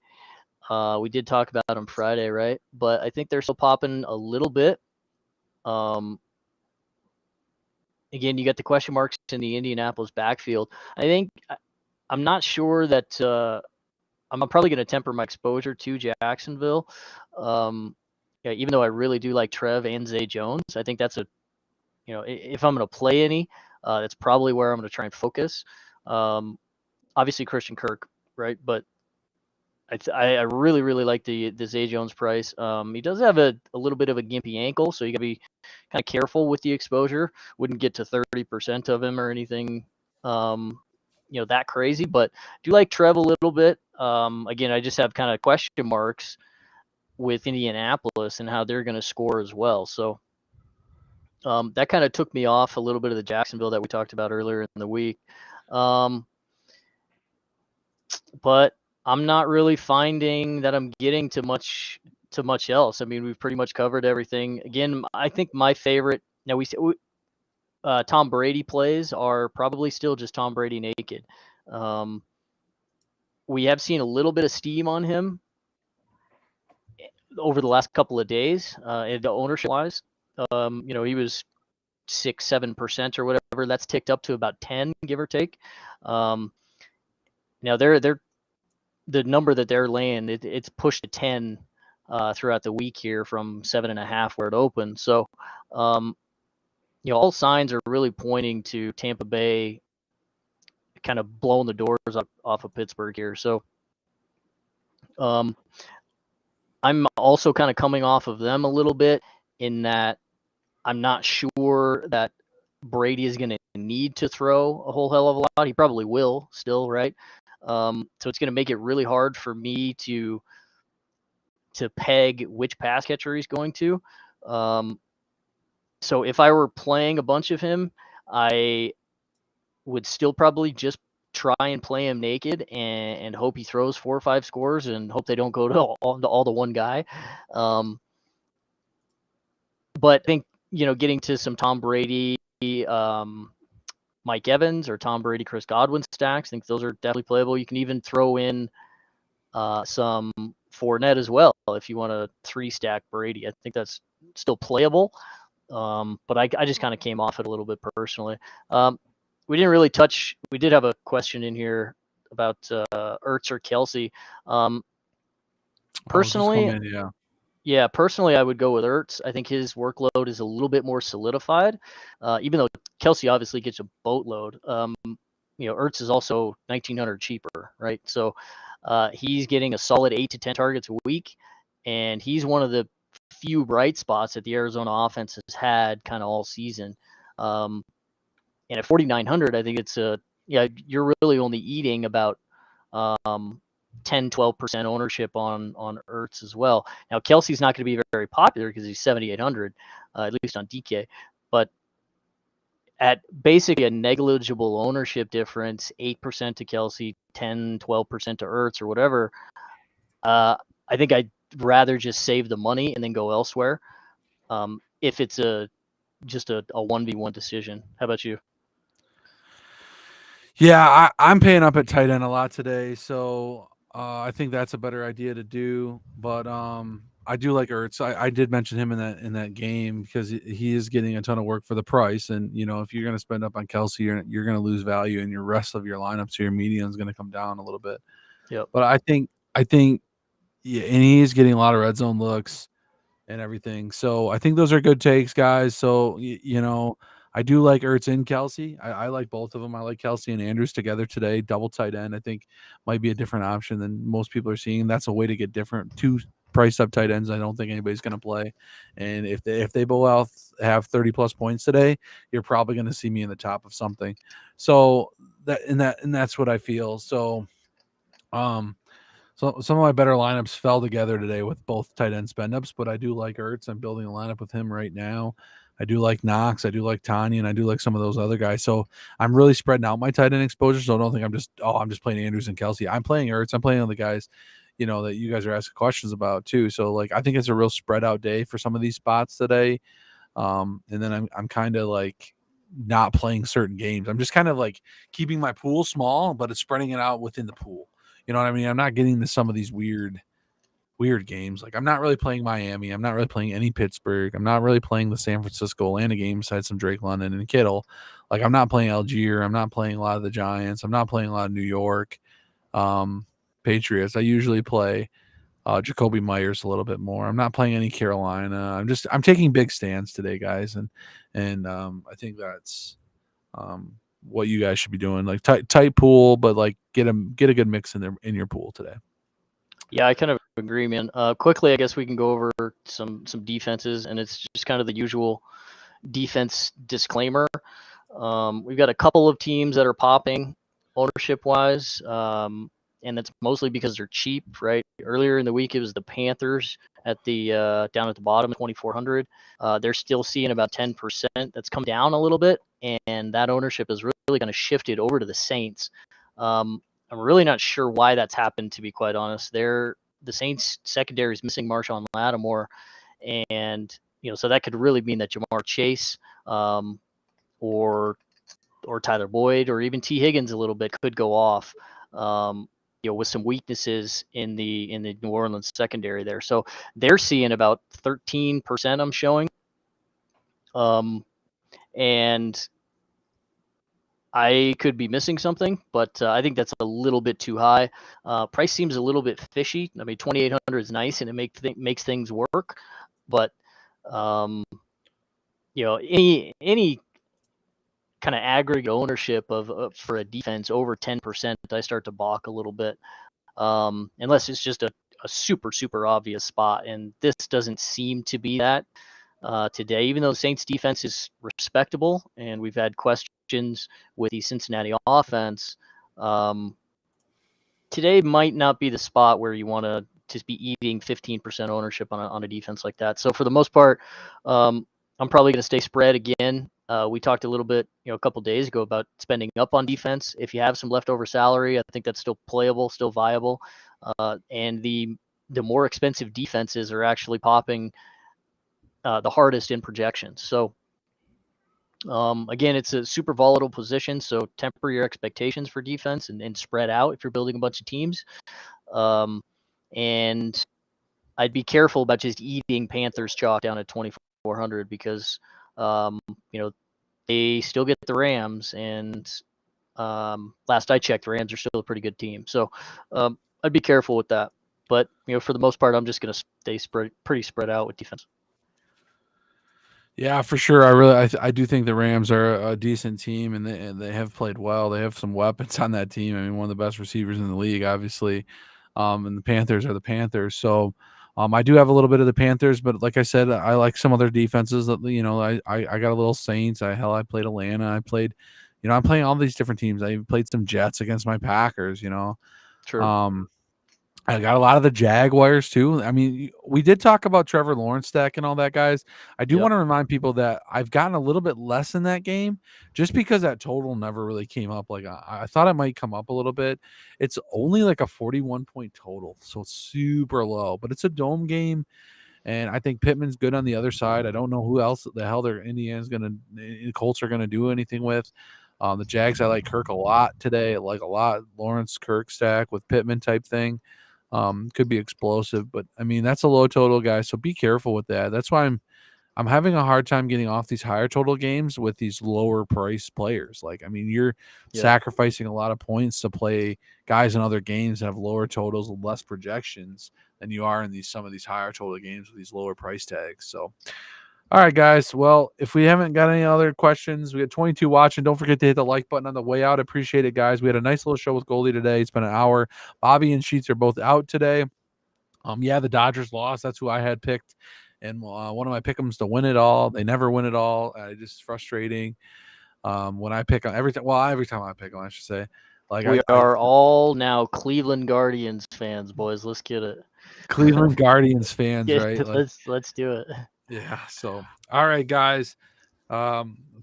[SPEAKER 2] We did talk about them Friday, right? But I think they're still popping a little bit. Again, you got the question marks in the Indianapolis backfield. I think I'm not sure that I'm probably going to temper my exposure to Jacksonville. Even though I really do like Trev and Zay Jones, I think that's if I'm going to play any, that's probably where I'm going to try and focus. Obviously Christian Kirk, right? But I really, really like the Zay Jones price. He does have a little bit of a gimpy ankle, so you got to be kind of careful with the exposure. Wouldn't get to 30% of him or anything, that crazy. But do like Trev a little bit. Again, I just have kind of question marks with Indianapolis and how they're going to score as well. So that kind of took me off a little bit of the Jacksonville that we talked about earlier in the week. But I'm not really finding that I'm getting to much else. I mean, we've pretty much covered everything. Again, I think my favorite now Tom Brady plays are probably still just Tom Brady naked. We have seen a little bit of steam on him over the last couple of days, the ownership wise. He was 6-7% or whatever. That's ticked up to about 10, give or take. Now they're the number that they're laying, it's pushed to 10 throughout the week here from 7.5 where it opened. So, all signs are really pointing to Tampa Bay kind of blowing the doors off of Pittsburgh here. So, I'm also kind of coming off of them a little bit in that I'm not sure that Brady is going to need to throw a whole hell of a lot. He probably will still, right? So it's going to make it really hard for me to peg which pass catcher he's going to. So if I were playing a bunch of him, I would still probably just try and play him naked and hope he throws 4 or 5 scores and hope they don't go to all to one guy. But I think, getting to some Tom Brady, Mike Evans, or Tom Brady, Chris Godwin stacks, I think those are definitely playable. You can even throw in some Fournette as well if you want to 3-stack Brady. I think that's still playable. But I just kind of came off it a little bit personally. We didn't really touch. We did have a question in here about Ertz or Kelsey. Personally, personally, I would go with Ertz. I think his workload is a little bit more solidified, even though Kelsey obviously gets a boatload. Ertz is also $1,900 cheaper, right? So he's getting a solid 8 to 10 targets a week, and he's one of the few bright spots that the Arizona offense has had kind of all season. And at 4,900, I think you're really only eating about 10-12% ownership on Ertz as well. Now Kelsey's not going to be very popular because he's 7,800, at least on DK, but at basically a negligible ownership difference, 8% to Kelsey, 10-12% to Ertz or whatever, I think I'd rather just save the money and then go elsewhere if it's just a 1v1 decision. How about you?
[SPEAKER 1] Yeah, I'm paying up at tight end a lot today, so I think that's a better idea to do. But I do like Ertz. I did mention him in that game because he is getting a ton of work for the price. And if you're going to spend up on Kelsey, you're going to lose value, and your rest of your lineup, so your median is going to come down a little bit.
[SPEAKER 2] Yep.
[SPEAKER 1] But I think yeah, and he's getting a lot of red zone looks and everything. So I think those are good takes, guys. So I do like Ertz and Kelsey. I like both of them. I like Kelsey and Andrews together today. Double tight end, I think, might be a different option than most people are seeing. That's a way to get different two priced up tight ends. I don't think anybody's going to play. And if they both have 30 plus points today, you're probably going to see me in the top of something. So that's what I feel. So some of my better lineups fell together today with both tight end spend ups, but I do like Ertz. I'm building a lineup with him right now. I do like Knox. I do like Tanya, and I do like some of those other guys. So I'm really spreading out my tight end exposure. So I don't think I'm just playing Andrews and Kelsey. I'm playing Ertz. I'm playing on the guys, that you guys are asking questions about too. So I think it's a real spread out day for some of these spots today. And then I'm kind of like not playing certain games. I'm just kind of like keeping my pool small, but it's spreading it out within the pool. You know what I mean? I'm not getting to some of these weird games. Like I'm not really playing Miami. I'm not really playing any Pittsburgh. I'm not really playing the San Francisco Atlanta game besides some Drake London and Kittle. Like I'm not playing Algier. I'm not playing a lot of the Giants. I'm not playing a lot of New York Patriots. I usually play Jacoby Myers a little bit more. I'm not playing any Carolina. I'm taking big stands today, guys, and I think that's what you guys should be doing. Like tight pool, but like get a good mix in your pool today.
[SPEAKER 2] Yeah, I kind of agree, man. Quickly, I guess we can go over some defenses, and it's just kind of the usual defense disclaimer. We've got a couple of teams that are popping ownership-wise, and that's mostly because they're cheap, right? Earlier in the week, it was the Panthers at the down at the bottom, 2,400. They're still seeing about 10%. That's come down a little bit, and that ownership is really kind of shifted over to the Saints. I'm really not sure why that's happened, to be quite honest. The Saints secondary is missing Marshawn Lattimore, and so that could really mean that Jamar Chase or Tyler Boyd or even T. Higgins a little bit could go off. With some weaknesses in the New Orleans secondary there. So they're seeing about 13% I'm showing. And I could be missing something, but I think that's a little bit too high. Price seems a little bit fishy. I mean, 2,800 is nice and it makes things work, but any kind of aggregate ownership for a defense over 10%, I start to balk a little bit, unless it's just a super, super obvious spot. And this doesn't seem to be that today, even though the Saints defense is respectable and we've had questions with the Cincinnati offense. today might not be the spot where you want to just be eating 15% ownership on a defense like that. So for the most part, I'm probably going to stay spread again. We talked a little bit, a couple days ago about spending up on defense. If you have some leftover salary, I think that's still playable, still viable. And the more expensive defenses are actually popping the hardest in projections. So again, it's a super volatile position, so temper your expectations for defense and spread out if you're building a bunch of teams. And I'd be careful about just eating Panthers chalk down at 2,400 because they still get the Rams, and last I checked, the Rams are still a pretty good team. So I'd be careful with that. But for the most part, I'm just going to stay pretty spread out with defense.
[SPEAKER 1] Yeah, for sure. I do think the Rams are a decent team, and they have played well. They have some weapons on that team. I mean, one of the best receivers in the league, obviously. And the Panthers are the Panthers. So I do have a little bit of the Panthers, but like I said, I like some other defenses. That I got a little Saints. I played Atlanta. I played, I'm playing all these different teams. I even played some Jets against my Packers.
[SPEAKER 2] Sure.
[SPEAKER 1] I got a lot of the Jaguars too. I mean, we did talk about Trevor Lawrence stack and all that, guys. I do want to remind people that I've gotten a little bit less in that game just because that total never really came up. Like I thought it might come up a little bit. It's only like a 41-point total, so it's super low, but it's a dome game. And I think Pittman's good on the other side. I don't know who else the hell Colts are gonna do anything with. The Jags, I like Kirk a lot today. I like a lot Lawrence Kirk stack with Pittman type thing. Could be explosive, but I mean that's a low total, guys. So be careful with that. That's why I'm having a hard time getting off these higher total games with these lower price players. Like, I mean, you're sacrificing a lot of points to play guys in other games that have lower totals and less projections than you are in some of these higher total games with these lower price tags. So, all right, guys. Well, if we haven't got any other questions, we got 22 watching. Don't forget to hit the like button on the way out. Appreciate it, guys. We had a nice little show with Goldie today. It's been an hour. Bobby and Sheets are both out today. The Dodgers lost. That's who I had picked. And one of my pick'ems to win it all. They never win it all. Just frustrating. When I pick on every time I pick them, I should say. Like
[SPEAKER 2] we are all now Cleveland Guardians fans, boys. Let's get it.
[SPEAKER 1] Cleveland Guardians fans, right?
[SPEAKER 2] Let's do it.
[SPEAKER 1] Yeah. So, all right, guys.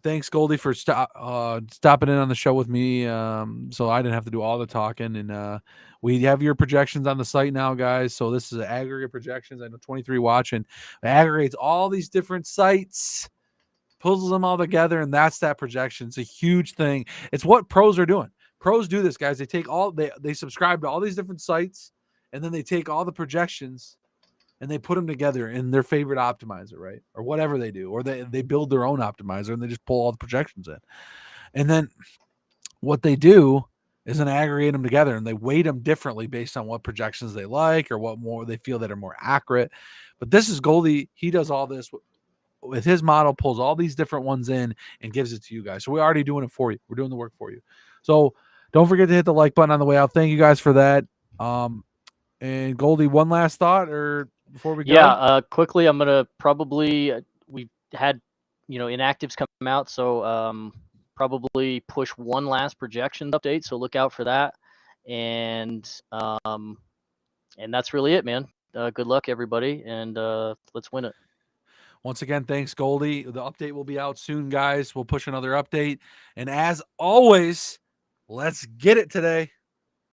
[SPEAKER 1] Thanks, Goldie, for stopping in on the show with me. So I didn't have to do all the talking, and we have your projections on the site now, guys. So this is aggregate projections. I know 23 watching. It aggregates all these different sites, pulls them all together, and that's that projection. It's a huge thing. It's what pros are doing. Pros do this, guys. They take they subscribe to all these different sites, and then they take all the projections and they put them together in their favorite optimizer, right? Or whatever they do, or they build their own optimizer and they just pull all the projections in. And then what they do is then aggregate them together and they weight them differently based on what projections they like or what more they feel that are more accurate. But this is Goldie. He does all this with his model, pulls all these different ones in and gives it to you guys. So we're already doing it for you. We're doing the work for you. So don't forget to hit the like button on the way out. Thank you guys for that. And Goldie, one last thought or before we go?
[SPEAKER 2] Yeah, quickly, I'm gonna probably we've had inactives come out, so probably push one last projections update. So look out for that, and that's really it, man. Good luck, everybody, and let's win it.
[SPEAKER 1] Once again, thanks, Goldie. The update will be out soon, guys. We'll push another update, and as always, let's get it today.